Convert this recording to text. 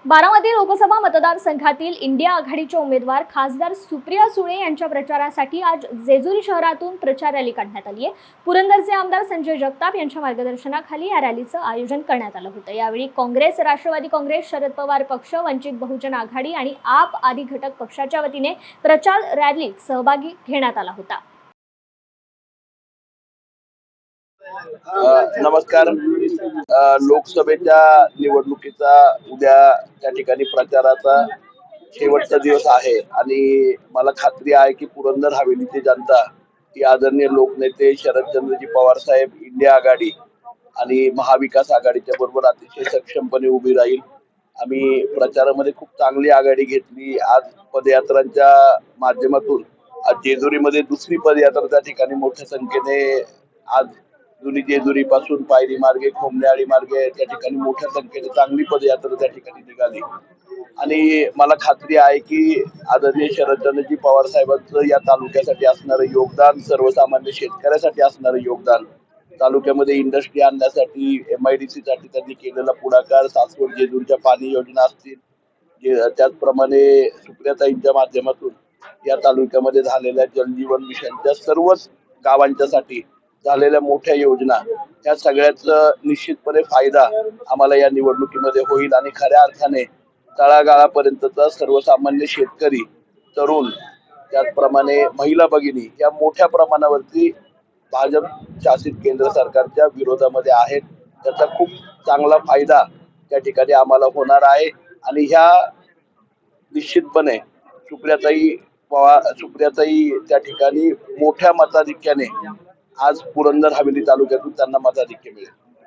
बारामती लोकसभा मतदारसंघातील इंडिया आघाडीचे उमेदवार खासदार सुप्रिया सुळे यांच्या प्रचारासाठी आज जेजुरी शहरातून प्रचार रॅली काढण्यात आली आहे। पुरंदरचे आमदार संजय जगताप यांच्या मार्गदर्शनाखाली या रॅलीचं आयोजन करण्यात आलं होतं। यावेळी काँग्रेस, राष्ट्रवादी काँग्रेस, शरद पवार पक्ष, वंचित बहुजन आघाडी आणि आप आदी घटक पक्षाच्या वतीने प्रचार रॅलीत सहभागी घेण्यात आला होता। नमस्कार। लोकसभेच्या निवडणुकीचा उद्या त्या ठिकाणी प्रचाराचा शेवटचा दिवस आहे आणि मला खात्री आहे की पुरंदर हवेलीची जनता ही आदरणीय लोकनेते शरदचंद्रजी पवार साहेब, इंडिया आघाडी आणि महाविकास आघाडीच्या बरोबर अतिशय सक्षमपणे उभी राहील। आम्ही प्रचारामध्ये खूप चांगली आघाडी घेतली। आज पदयात्रांच्या माध्यमातून आज जेजुरीमध्ये दुसरी पदयात्रा त्या ठिकाणी मोठ्या संख्येने आज जुनी जेजुरी पासून पायरी मार्गे, खोमनेआळी मार्गे त्या ठिकाणी मोठ्या संख्येने चांगली पदयात्रा त्या ठिकाणी निघाली आणि मला खात्री आहे की आदरणीय शरदचंद्रजी पवार साहेबांचं या तालुक्यासाठी असणारं योगदान, सर्वसामान्य शेतकऱ्यासाठी असणारं योगदान, तालुक्यामध्ये इंडस्ट्री आणण्यासाठी MIDC साठी त्यांनी केलेला पुढाकार, सासवड जेजुरीच्या पाणी योजना असतील, त्याचप्रमाणे सुप्रियाताईंच्या माध्यमातून या तालुक्यामध्ये झालेल्या जलजीवन मिशनच्या सर्वच गावांच्यासाठी झालेल्या मोठ्या योजना, या सगळ्याचा निश्चितपणे फायदा आम्हाला या निवडणुकीमध्ये होईल आणि खऱ्या अर्थाने तळागाळापर्यंतचा सर्वसामान्य शेतकरी, तरुण, त्याचप्रमाणे महिला भगिनी या मोठ्या प्रमाणावरती भाजप शासित केंद्र सरकारच्या विरोधामध्ये आहेत। त्याचा खूप चांगला फायदा त्या ठिकाणी आम्हाला होणार आहे आणि ह्या निश्चितपणे सुप्रियाताई त्या ठिकाणी मोठ्या मताधिक्याने आज पुरंदर हवेली तालुक्यातून त्यांना मताधिक्य मिळेल।